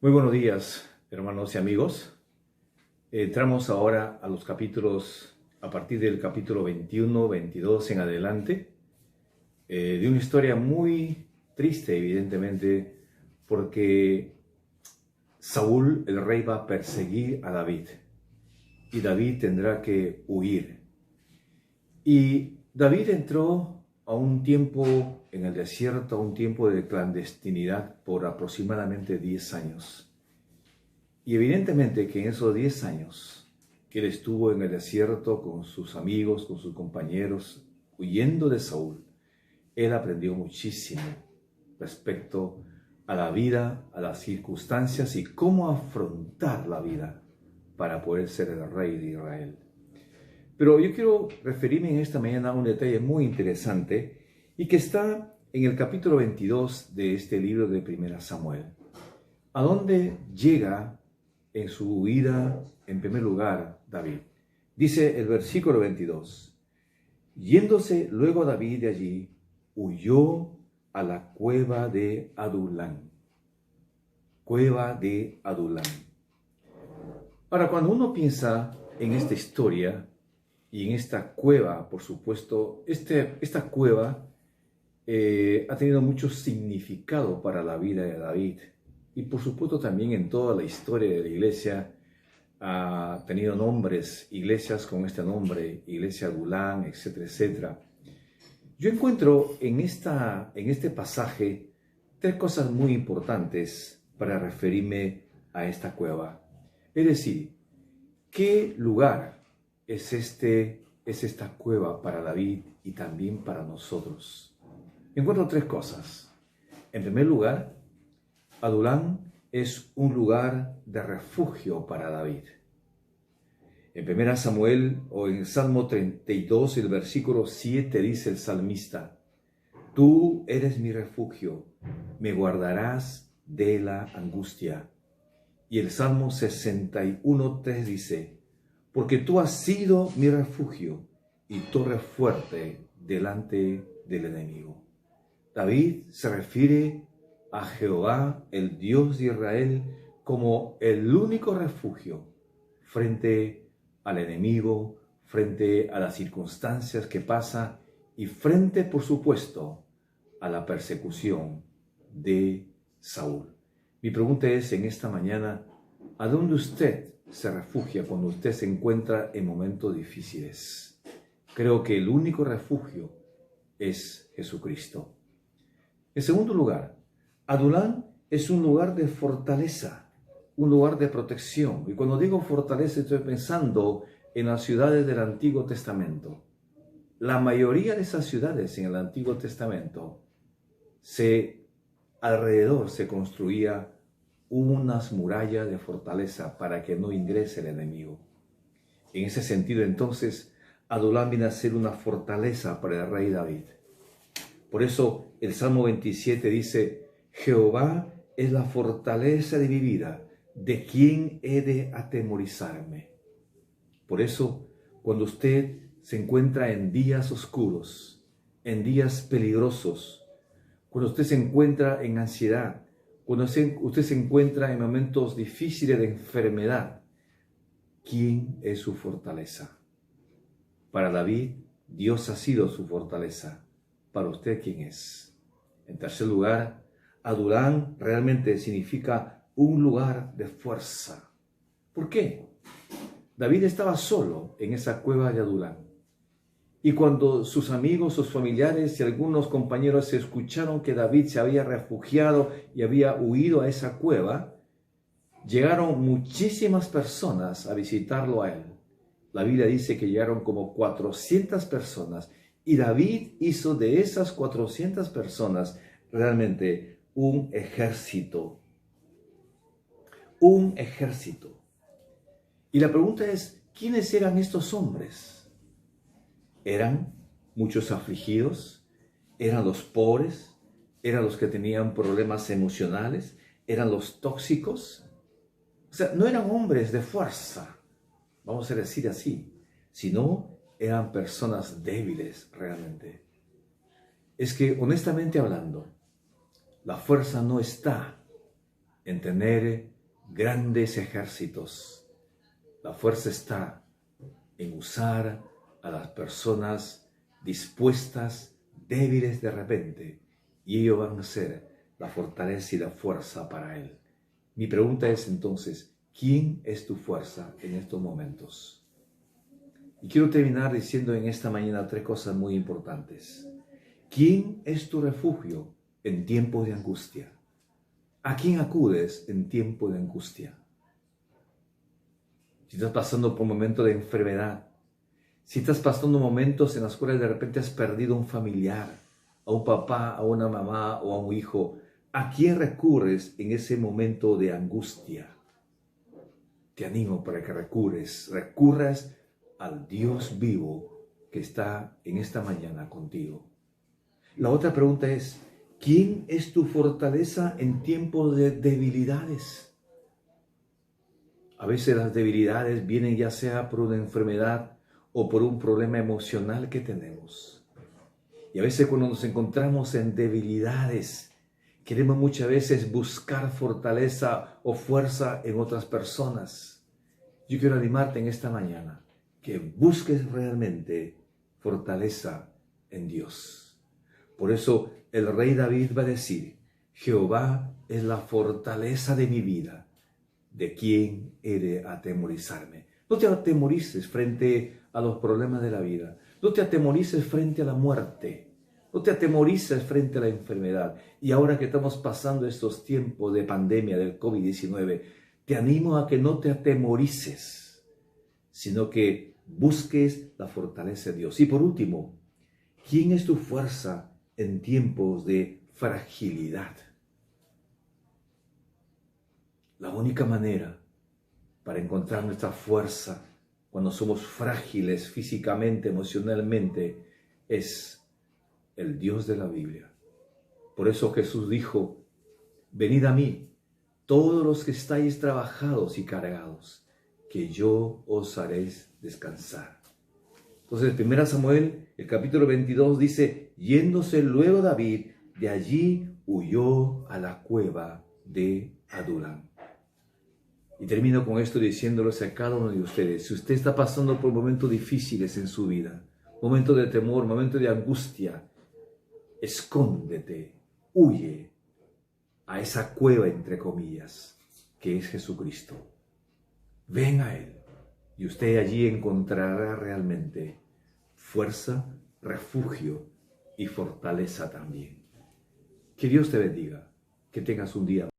Muy buenos días, hermanos y amigos. Entramos ahora a los capítulos, a partir del capítulo 21, 22 en adelante, de una historia muy triste, evidentemente, porque Saúl, el rey, va a perseguir a David y David tendrá que huir. Y David entró a un tiempo en el desierto, a un tiempo de clandestinidad por aproximadamente 10 años. Y evidentemente que en esos 10 años que él estuvo en el desierto con sus amigos, con sus compañeros, huyendo de Saúl, él aprendió muchísimo respecto a la vida, a las circunstancias y cómo afrontar la vida para poder ser el rey de Israel. Pero yo quiero referirme en esta mañana a un detalle muy interesante y que está en el capítulo 22 de este libro de 1 Samuel, a donde llega en su huida, en primer lugar, David. Dice el versículo 22, yéndose luego David de allí, huyó a la cueva de Adulán. Cueva de Adulán. Ahora, cuando uno piensa en esta historia y en esta cueva, por supuesto, esta cueva ha tenido mucho significado para la vida de David. Y por supuesto también en toda la historia de la iglesia ha tenido nombres, iglesias con este nombre, Iglesia Adulán, etcétera, etcétera. Yo encuentro en este pasaje tres cosas muy importantes para referirme a esta cueva. Es decir, ¿qué lugar es esta cueva para David y también para nosotros? Encuentro tres cosas. En primer lugar, Adulán es un lugar de refugio para David. En 1 Samuel o en Salmo 32, el versículo 7 dice el salmista, tú eres mi refugio, me guardarás de la angustia. Y el Salmo 61, 3 dice, porque tú has sido mi refugio y torre fuerte delante del enemigo. David se refiere a Jehová, el Dios de Israel, como el único refugio frente al enemigo, frente a las circunstancias que pasa y frente, por supuesto, a la persecución de Saúl. Mi pregunta es en esta mañana, ¿a dónde usted se refugia cuando usted se encuentra en momentos difíciles? Creo que el único refugio es Jesucristo. En segundo lugar, Adulán es un lugar de fortaleza, un lugar de protección. Y cuando digo fortaleza estoy pensando en las ciudades del Antiguo Testamento. La mayoría de esas ciudades en el Antiguo Testamento, alrededor se construía unas murallas de fortaleza para que no ingrese el enemigo. En ese sentido, entonces, Adulán viene a ser una fortaleza para el rey David. Por eso el Salmo 27 dice, Jehová es la fortaleza de mi vida, ¿de quién he de atemorizarme? Por eso, cuando usted se encuentra en días oscuros, en días peligrosos, cuando usted se encuentra en ansiedad, cuando usted se encuentra en momentos difíciles de enfermedad, ¿quién es su fortaleza? Para David, Dios ha sido su fortaleza. Para usted, ¿quién es? En tercer lugar, Adulán realmente significa un lugar de fuerza. ¿Por qué? David estaba solo en esa cueva de Adulán. Y cuando sus amigos, sus familiares y algunos compañeros escucharon que David se había refugiado y había huido a esa cueva, llegaron muchísimas personas a visitarlo a él. La Biblia dice que llegaron como 400 personas y David hizo de esas 400 personas realmente un ejército. Un ejército. Y la pregunta es, ¿quiénes eran estos hombres? ¿Eran muchos afligidos? ¿Eran los pobres? ¿Eran los que tenían problemas emocionales? ¿Eran los tóxicos? O sea, no eran hombres de fuerza, vamos a decir así, sino eran personas débiles realmente. Es que, honestamente hablando, la fuerza no está en tener grandes ejércitos. La fuerza está en usar a las personas dispuestas, débiles de repente, y ellos van a ser la fortaleza y la fuerza para Él. Mi pregunta es entonces, ¿quién es tu fuerza en estos momentos? Y quiero terminar diciendo en esta mañana 3 cosas muy importantes. ¿Quién es tu refugio en tiempos de angustia? ¿A quién acudes en tiempo de angustia? Si estás pasando por momentos de enfermedad, si estás pasando momentos en los cuales de repente has perdido a un familiar, a un papá, a una mamá o a un hijo, ¿a quién recurres en ese momento de angustia? Te animo para que recurras al Dios vivo que está en esta mañana contigo. La otra pregunta es, ¿quién es tu fortaleza en tiempos de debilidades? A veces las debilidades vienen ya sea por una enfermedad o por un problema emocional que tenemos. Y a veces cuando nos encontramos en debilidades, queremos muchas veces buscar fortaleza o fuerza en otras personas. Yo quiero animarte en esta mañana que busques realmente fortaleza en Dios. Por eso el rey David va a decir, Jehová es la fortaleza de mi vida. ¿De quién he de atemorizarme? No te atemorices frente a los problemas de la vida. No te atemorices frente a la muerte. No te atemorices frente a la enfermedad. Y ahora que estamos pasando estos tiempos de pandemia del COVID-19, te animo a que no te atemorices, sino que busques la fortaleza de Dios. Y por último, ¿quién es tu fuerza en tiempos de fragilidad? La única manera para encontrar nuestra fuerza cuando somos frágiles físicamente, emocionalmente, es el Dios de la Biblia. Por eso Jesús dijo, venid a mí, todos los que estáis trabajados y cargados, que yo os haréis descansar. Entonces, 1 Samuel, el capítulo 22 dice, yéndose luego David, de allí huyó a la cueva de Adulam. Y termino con esto diciéndoles a cada uno de ustedes, si usted está pasando por momentos difíciles en su vida, momentos de temor, momentos de angustia, escóndete, huye a esa cueva, entre comillas, que es Jesucristo. Ven a Él y usted allí encontrará realmente fuerza, refugio y fortaleza también. Que Dios te bendiga, que tengas un día